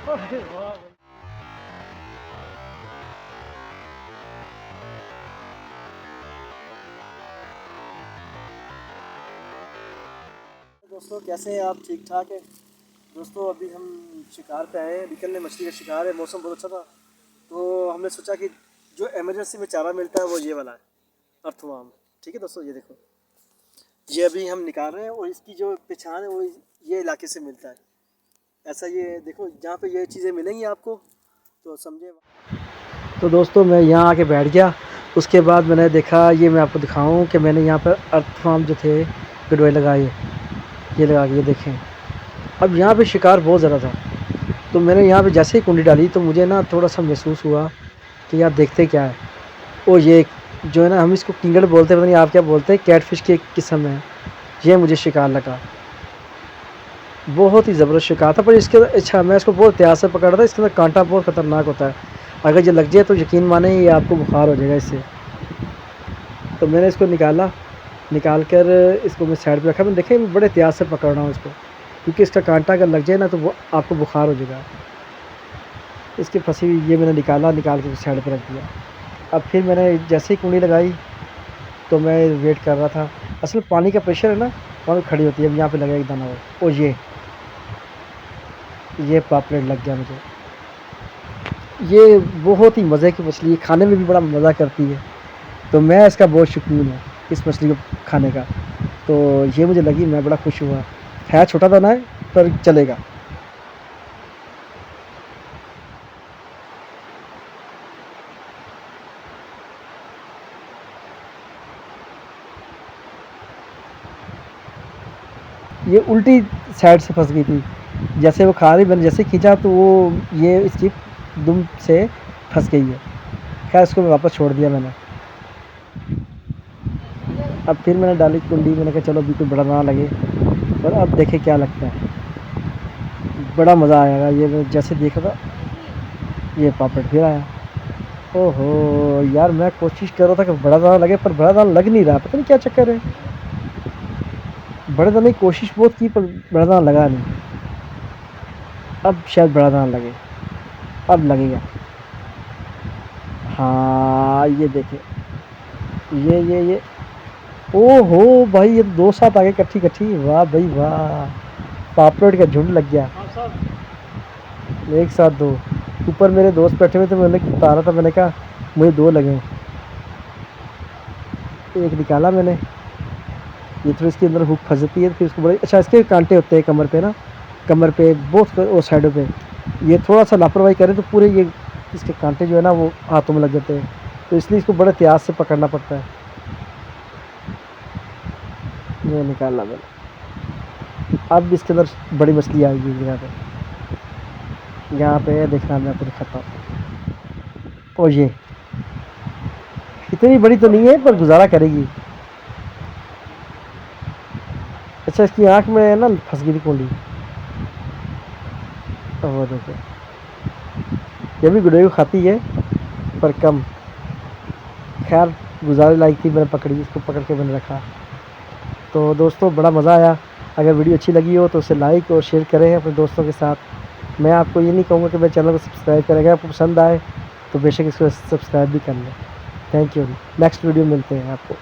दोस्तों कैसे हैं आप? ठीक ठाक है दोस्तों। अभी हम शिकार पे आए हैं, बिकल में मछली का शिकार है। मौसम बहुत अच्छा था तो हमने सोचा कि जो इमरजेंसी में चारा मिलता है वो ये वाला है, अर्थवार्म। ठीक है दोस्तों, ये देखो, ये अभी हम निकाल रहे हैं और इसकी जो पहचान है वो ये इलाके से मिलता है। ऐसा ये देखो, जहाँ पे ये चीज़ें मिलेंगी आपको तो समझे। तो दोस्तों मैं यहाँ आके बैठ गया। उसके बाद मैंने देखा, ये मैं आपको दिखाऊं कि मैंने यहाँ पर अर्थवार्म जो थे गडवे लगाए, ये लगा के, ये देखें। अब यहाँ पे शिकार बहुत ज़्यादा था तो मैंने यहाँ पे जैसे ही कुंडी डाली तो मुझे ना थोड़ा सा महसूस हुआ कि यार देखते क्या है। और ये जो है ना, हम इसको किंगड़ बोलते हैं, पता नहीं आप क्या बोलते हैं, कैटफिश की एक किस्म है। ये मुझे शिकार लगा, बहुत ही ज़बरदस्त शिकार था। पर इसके अच्छा, मैं इसको बहुत एहतियात से पकड़ रहा था। इसके अंदर कांटा बहुत ख़तरनाक होता है, अगर ये लग जाए तो यकीन माने ये आपको बुखार हो जाएगा इससे। तो मैंने इसको निकाल कर इसको मैं साइड पे रखा। मैंने देखे मैं बड़े एहतियात से पकड़ रहा हूँ इसको, क्योंकि इसका कांटा अगर लग जाए ना तो वो आपको बुखार हो जाएगा। इसकी फंसी हुई ये मैंने निकाल के साइड पे रख दिया। अब फिर मैंने जैसे ही कुंडी लगाई तो मैं वेट कर रहा था। असल पानी का प्रेशर है ना, वहाँ खड़ी होती है। अब यहाँ पे लगा एक दाना वो, ये पापलेट लग गया मुझे। ये बहुत ही मज़े की मछली है, खाने में भी बड़ा मज़ा करती है। तो मैं इसका बहुत शौकीन हूँ, इस मछली को खाने का। तो ये मुझे लगी, मैं बड़ा खुश हुआ। है छोटा दाना है पर चलेगा। ये उल्टी साइड से फंस गई थी, जैसे वो खा रही, मैंने जैसे खींचा तो वो ये इसकी दुम से फंस गई है। खैर इसको मैं वापस छोड़ दिया मैंने। अब फिर मैंने डाली कुंडी, मैंने कहा चलो अभी कोई बड़ा ना लगे, और अब देखे क्या लगता है। बड़ा मज़ा आएगा। ये मैं जैसे देखा था, ये पापड़ फिर आया। ओहो यार, मैं कोशिश कर रहा था कि बड़ा दाना लगे, पर बड़ा दाना लग नहीं रहा, पता नहीं क्या चक्कर है। बड़े दाने की कोशिश बहुत की पर बड़ा दाना लगा नहीं। अब शायद बड़ा दाना लगे, अब लगेगा। हाँ ये देखे, ये ओहो भाई, ये दो साथ आ गए इकट्ठी। वाह भाई वाह, पापलेट का झुंड लग गया एक साथ दो। ऊपर मेरे दोस्त बैठे हुए थे, मैंने बता रहा था, मैंने कहा मुझे दो लगे। एक निकाला मैंने, ये थोड़ी इसके अंदर हुक फंस जाती है, फिर इसको बड़े अच्छा, इसके कांटे होते हैं कमर पे ना, कमर पे बहुत और साइडों पे। ये थोड़ा सा लापरवाही करें तो पूरे ये इसके कांटे जो है ना वो हाथों में लग जाते हैं, तो इसलिए इसको बड़े एहतियात से पकड़ना पड़ता है। ये निकाला मैंने। अब इसके अंदर बड़ी मछली आएगी यहाँ पे देखना, मैं आपको दिखाता हूँ। और ये इतनी बड़ी तो नहीं है पर गुजारा करेगी। अच्छा, इसकी आँख में ना फंस गई थी कुंडी। वो देखो, ये भी गुडे को खाती है पर कम। खैर गुजारे लायक थी, मैंने पकड़ी, इसको पकड़ के मैंने रखा। तो दोस्तों बड़ा मज़ा आया। अगर वीडियो अच्छी लगी हो तो उसे लाइक और शेयर करें अपने दोस्तों के साथ। मैं आपको ये नहीं कहूँगा कि मेरे चैनल को सब्सक्राइब करें, अगर आपको पसंद आए तो बेशक इसको सब्सक्राइब भी कर लें। Thank you. नेक्स्ट वीडियो मिलते हैं आपको।